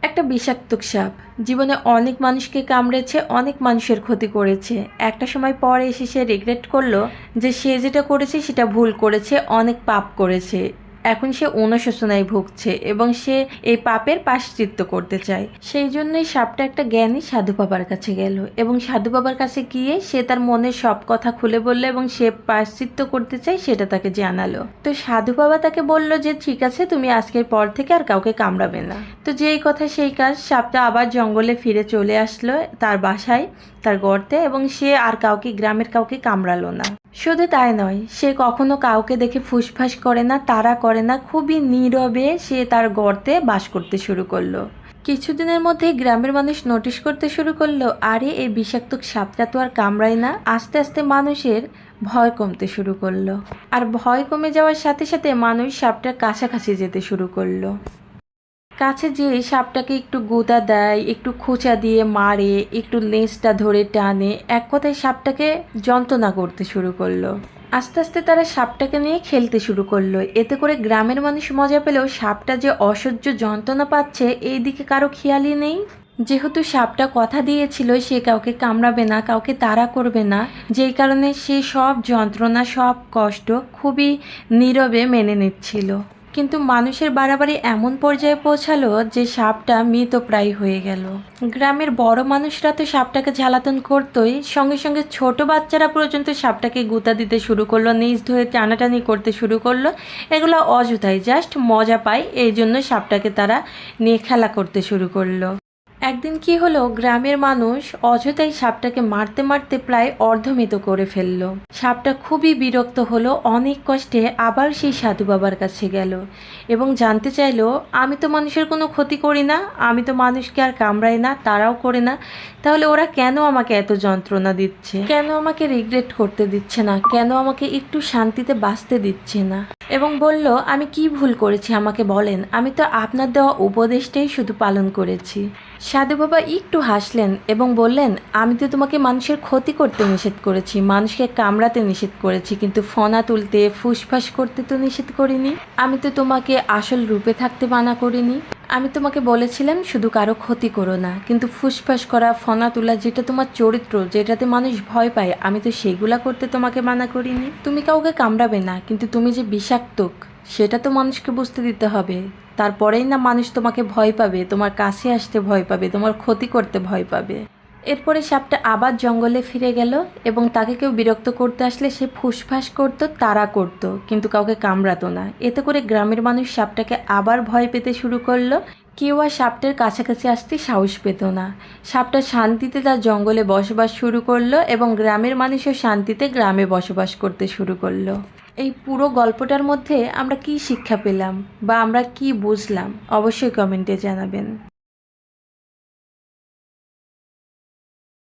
একটা বিষাক্ত সাপ জীবনে অনেক মানুষকে কামড়েছে, অনেক মানুষের ক্ষতি করেছে। একটা সময় পরে এসে সে রিগ্রেট করলো যে সে যেটা করেছে সেটা ভুল করেছে, অনেক পাপ করেছে। এখন সে অনুশোচনায় ভুগছে এবং সে এই পাপের প্রায়শ্চিত্ত করতে চায়। সেই জন্যই সাপটা একটা জ্ঞানী সাধু বাবার কাছে গেল এবং সাধু বাবার কাছে গিয়ে সে তার মনের সব কথা খুলে বলল এবং সে প্রায়শ্চিত্ত করতে চায় সেটা তাকে জানালো। তো সাধু বাবা তাকে বলল যে ঠিক আছে, তুমি আজকের পর থেকে আর কাউকে কামড়াবে না। তো যেই কথা সেই কাজ, সাপটা আবার জঙ্গলে ফিরে চলে আসলো তার বাসায়, তার গর্তে, এবং সে আর কাউকে, গ্রামের কাউকে কামড়ালো না। শুধু তাই নয়, সে কখনো কাউকে দেখে ফুসফাস করে না, তাড়া করে না, খুবই নীরবে সে তার গর্তে বাস করতে শুরু করলো। কিছুদিনের মধ্যে গ্রামের মানুষ নোটিশ করতে শুরু করলো, আরে এই বিষাক্ত সাপটা তো আর কামড়ায় না। আস্তে আস্তে মানুষের ভয় কমতে শুরু করলো, আর ভয় কমে যাওয়ার সাথে সাথে মানুষ সাপটার কাছাকাছি যেতে শুরু করলো। কাছে যেয়ে সাপটাকে একটু গুঁতা দেয়, একটু খোঁচা দিয়ে মারে, একটু লেজটা ধরে টানে, এক কথায় সাপটাকে যন্ত্রণা করতে শুরু করলো। আস্তে আস্তে তারা সাপটাকে নিয়ে খেলতে শুরু করলো। এতে করে গ্রামের মানুষ মজা পেলেও সাপটা যে অসহ্য যন্ত্রণা পাচ্ছে এই দিকে কারো খেয়ালই নেই। যেহেতু সাপটা কথা দিয়েছিল সে কাউকে কামড়াবে না, কাউকে তাড়া করবে না, যেই কারণে সে সব যন্ত্রণা, সব কষ্ট খুবই নীরবে মেনে নিচ্ছিল। কিন্তু মানুষের বাড়াবাড়ি এমন পর্যায়ে পৌঁছালো যে সাপটা মৃতপ্রায় হয়ে গেল। গ্রামের বড় মানুষরা তো সাপটাকে জ্বালাতন করতোই, সঙ্গে সঙ্গে ছোট বাচ্চারা পর্যন্ত সাপটাকে গুঁতা দিতে শুরু করলো, নিজ ধরে টানাটানি করতে শুরু করলো। এগুলো অযথাই জাস্ট মজা পায়, এই জন্য সাপটাকে তারা নিয়ে খেলা করতে শুরু করলো। একদিন কি হলো, গ্রামের মানুষ অযথাই সাপটাকে মারতে মারতে প্রায় অর্ধমৃত করে ফেললো। সাপটা খুবই বিরক্ত হলো, অনেক কষ্টে আবার সেই সাধু বাবার কাছে গেল এবং জানতে চাইলো, আমি তো মানুষের কোনো ক্ষতি করি না, আমি তো মানুষকে আর কামড়াই না, তারাও করে না, তাহলে ওরা কেন আমাকে এত যন্ত্রণা দিচ্ছে, কেন আমাকে রিগ্রেট করতে দিচ্ছে না, কেন আমাকে একটু শান্তিতে বাঁচতে দিচ্ছে না? এবং বলল, আমি কি ভুল করেছি আমাকে বলেন, আমি তো আপনার দেওয়া উপদেশটাই শুধু পালন করেছি। সাধু বাবা একটু হাসলেন এবং বললেন, আমি তো তোমাকে মানুষের ক্ষতি করতে নিষেধ করেছি, মানুষকে কামড়াতে নিষেধ করেছি, কিন্তু ফনা তুলতে, ফুসফাস করতে তো নিষেধ করিনি। আমি তো তোমাকে আসল রূপে থাকতে মানা করিনি। আমি তোমাকে বলেছিলাম শুধু কারো ক্ষতি করো না, কিন্তু ফুসফাস করা, ফনা তোলা, যেটা তোমার চরিত্র, যেটাতে মানুষ ভয় পায়, আমি তো সেইগুলা করতে তোমাকে মানা করিনি। তুমি কাউকে কামড়াবে না, কিন্তু তুমি যে বিষাক্ত সেটা তো মানুষকে বুঝতে দিতে হবে। তারপরেই না মানুষ তোমাকে ভয় পাবে, তোমার কাছে আসতে ভয় পাবে, তোমার ক্ষতি করতে ভয় পাবে। এরপরে সাপটা আবার জঙ্গলে ফিরে গেল এবং তাকে কেউ বিরক্ত করতে আসলে সে ফুসফাস করত, তাড়া করত, কিন্তু কাউকে কামড়াতো না। এতে করে গ্রামের মানুষ সাপটাকে আবার ভয় পেতে শুরু করলো। কেউ আর সাপটার কাছাকাছি আসতে সাহস পেত না। সাপটা শান্তিতে তার জঙ্গলে বসবাস শুরু করলো এবং গ্রামের মানুষও শান্তিতে গ্রামে বসবাস করতে শুরু করলো। এই পুরো গল্পটার মধ্যে আমরা কি শিক্ষা পেলাম বা আমরা কি বুঝলাম, অবশ্যই কমেন্টে জানাবেন।